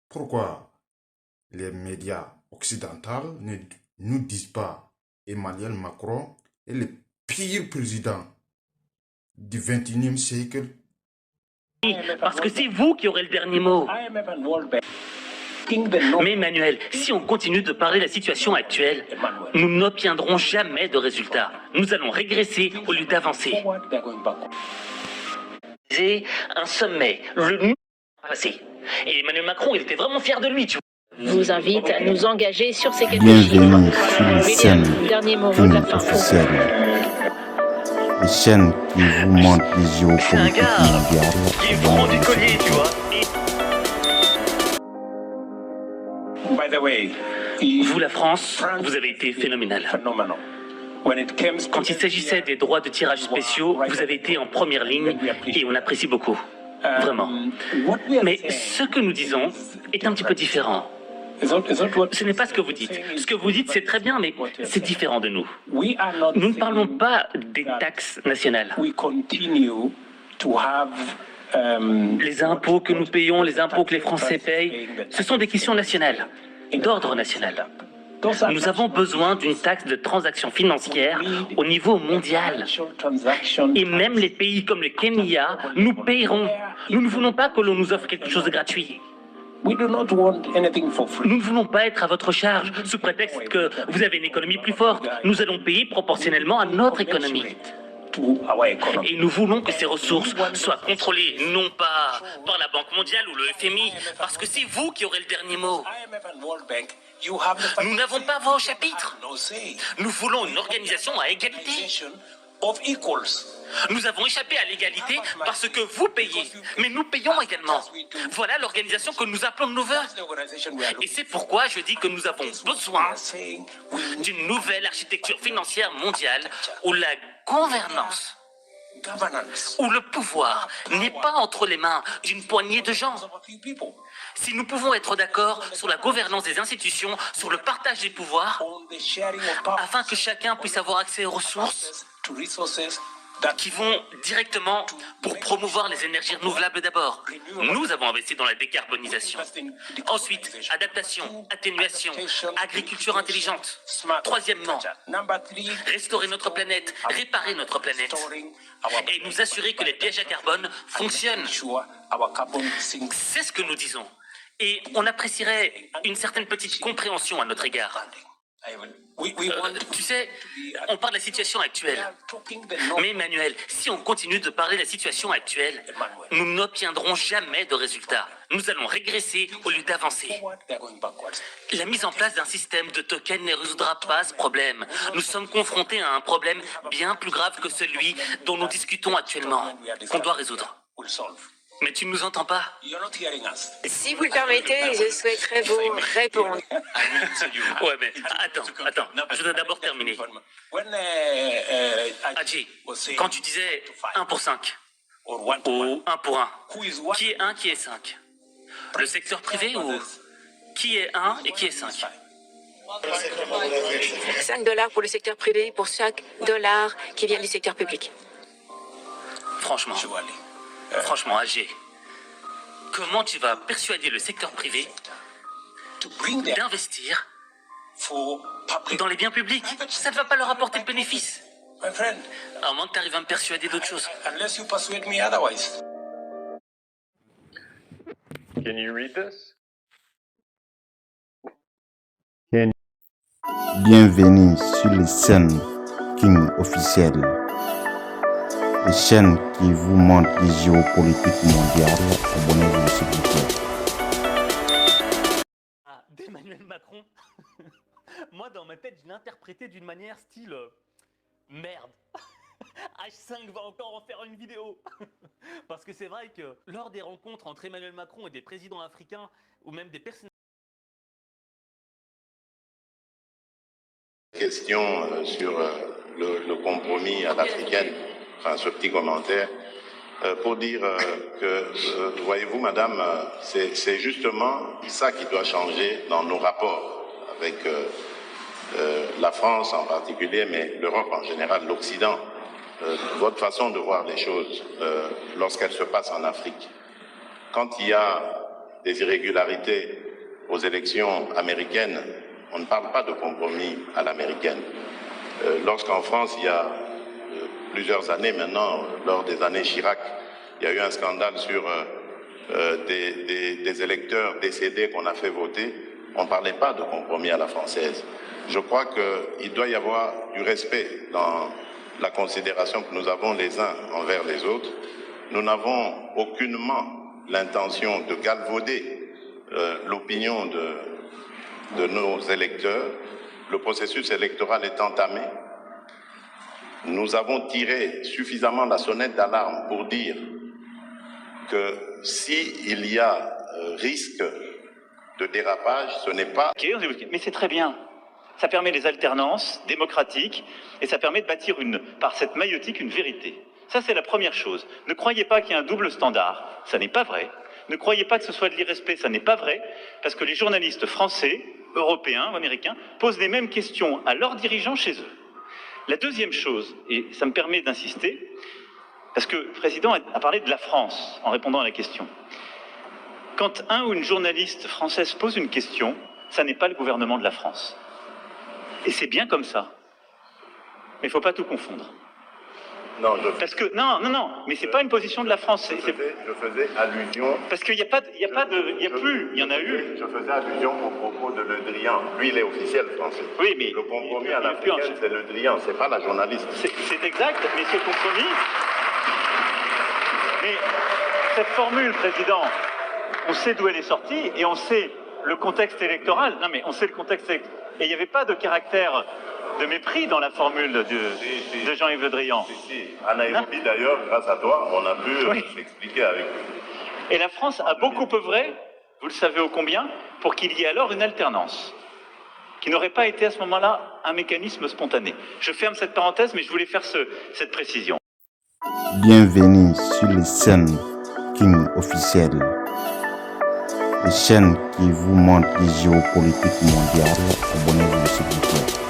Pourquoi les médias occidentaux ne nous disent pas Emmanuel Macron est le pire président du XXIe siècle? Parce que c'est vous qui aurez le dernier mot. Mais Emmanuel, si on continue de parler de la situation actuelle, nous n'obtiendrons jamais de résultats. Nous allons régresser au lieu d'avancer. C'est un sommet, le passé. Et Emmanuel Macron, il était vraiment fier de lui, tu vois. Vous invite à nous engager sur ces quelques Bienvenue chiffres. sur les chaînes Dernier mot de la fin. officielles. Les chaînes qui vous montrent les C'est un géopolitiques gars mondiales. qui est franc du collier, tu vois. By the way, Vous, la France, vous avez été phénoménal. phenomenal. When it comes to Quand il s'agissait des droits de tirage spéciaux, vous avez été en première ligne et on apprécie beaucoup. Vraiment. what we are Mais saying ce que nous disons est un petit peu différent. is not what Ce n'est pas ce que vous dites. Ce que vous dites, c'est très bien, mais c'est différent de nous. we are not Nous ne saying parlons pas des taxes nationales. we continue to have Les impôts que nous payons, les impôts que les Français payent, ce sont des questions nationales, d'ordre national. those are Nous avons besoin d'une taxe de transactions financières au niveau mondial. financial transactions. Et même les pays comme le Kenya nous paieront. Nous ne voulons pas que l'on nous offre quelque chose de gratuit. We do not want anything for free. Nous ne voulons pas être à votre charge sous prétexte que vous avez une économie plus forte. Nous allons payer proportionnellement à notre économie. To our economy. Et nous voulons que ces ressources soient contrôlées, non pas par la Banque mondiale ou le FMI, parce que c'est vous qui aurez le dernier mot. IMF and World Bank, you have the Nous n'avons pas voix au chapitre. no say. Nous voulons une organisation à égalité. Organization of equals. Nous avons échappé à l'égalité parce que vous payez, mais nous payons également. Voilà l'organisation que nous appelons de nos voeux. That's the organization we are Et looking c'est pourquoi je dis que nous avons besoin for. Saying we need d'une nouvelle architecture financière mondiale où la gouvernance, governance où le pouvoir n'est pas entre les mains d'une poignée de gens. of a few people Si nous pouvons être d'accord sur la gouvernance des institutions, sur le partage des pouvoirs, on the sharing of power afin que chacun puisse avoir accès aux ressources to resources that qui vont directement pour promouvoir les énergies renouvelables d'abord. Nous avons investi dans la décarbonisation. Ensuite, adaptation, atténuation, agriculture intelligente. Troisièmement, number three, restaurer notre planète, réparer notre planète restoring our et nous assurer que les pièges à carbone fonctionnent. ensure our carbon sinks. C'est ce que nous disons. Et on apprécierait une certaine petite compréhension à notre égard. We want Tu sais, on parle de la situation actuelle. talking the norm. Mais Emmanuel, si on continue de parler de la situation actuelle, nous n'obtiendrons jamais de résultats. Nous allons régresser au lieu d'avancer. Forward, they are going backwards. La mise en place d'un système de tokens ne résoudra pas ce problème. Nous sommes confrontés à un problème bien plus grave que celui dont nous discutons actuellement, qu'on doit résoudre. We'll solve. Mais tu ne nous entends pas. You're not hearing us. Si vous le permettez, je souhaiterais vous répondre. Ouais, mais attends, je voudrais d'abord terminer. When Adji, was saying quand tu disais 1 pour 5, or one to one, ou 1 pour 1, who is one? qui est 1, qui est 5? Le secteur privé ou qui est 1 et qui est 5? 5 dollars pour le secteur privé pour chaque dollar qui vient du secteur public. Franchement, AG, comment tu vas persuader le secteur privé To bring them d'investir for public. dans les biens publics? Ça ne va pas leur apporter de bénéfices. My friend, À moins que tu arrives à me persuader d'autre chose. unless you persuade me otherwise. Can you read this? Bienvenue sur les chaînes King officielles. Les chaînes qui vous montrent les géopolitiques mondiales. Abonnez-vous s'il vous plaît. Ah, d'Emmanuel Macron. Moi, dans ma tête, je l'ai interprété d'une manière style merde. H5 va encore en faire une vidéo. Parce que c'est vrai que lors des rencontres entre Emmanuel Macron et des présidents africains, ou même des personnes Question sur le compromis à l'africaine, enfin ce petit commentaire, pour dire que, voyez-vous madame, c'est justement ça qui doit changer dans nos rapports avec la France en particulier, mais l'Europe en général, l'Occident. Votre façon de voir les choses lorsqu'elles se passent en Afrique. Quand il y a des irrégularités aux élections américaines, on ne parle pas de compromis à l'américaine. Lorsqu'en France, il y a plusieurs années maintenant, lors des années Chirac, il y a eu un scandale sur des électeurs décédés qu'on a fait voter, on ne parlait pas de compromis à la française. Je crois qu'il doit y avoir du respect dans la considération que nous avons les uns envers les autres. Nous n'avons aucunement l'intention de galvauder l'opinion de nos électeurs. Le processus électoral est entamé. Nous avons tiré suffisamment la sonnette d'alarme pour dire que s'il y a risque de dérapage, ce n'est pas... Mais c'est très bien. Ça permet les alternances démocratiques et ça permet de bâtir par cette maïotique une vérité. Ça, c'est la première chose. Ne croyez pas qu'il y a un double standard. Ça n'est pas vrai. Ne croyez pas que ce soit de l'irrespect. Ça n'est pas vrai. Parce que les journalistes français, européens, américains, posent les mêmes questions à leurs dirigeants chez eux. La deuxième chose, et ça me permet d'insister, parce que le président a parlé de la France en répondant à la question. Quand un ou une journaliste française pose une question, ça n'est pas le gouvernement de la France. Et c'est bien comme ça. Mais il ne faut pas tout confondre. Non, mais c'est pas une position de la France. Je faisais allusion... Parce qu'il n'y a pas de... Il y en a eu. Je faisais allusion au propos de Le Drian. Lui, il est officiel français. Oui, mais... Le compromis à l'africaine, c'est Le Drian, c'est pas la journaliste. C'est exact, mais ce compromis... Mais cette formule, Président, on sait d'où elle est sortie et on sait le contexte électoral. Non, mais on sait le contexte électoral. Et il n'y avait pas de caractère de mépris dans la formule de Jean-Yves Le Drian. À Nairobi, d'ailleurs, grâce à toi, on a pu s'expliquer avec lui. Et la France a beaucoup œuvré, vous le savez ô combien, pour qu'il y ait alors une alternance, qui n'aurait pas été à ce moment-là un mécanisme spontané. Je ferme cette parenthèse, mais je voulais faire cette précision. Bienvenue sur les chaînes King officielles, les chaînes qui vous montrent les géopolitiques mondiales. Abonnez-vous s'il vous plaît.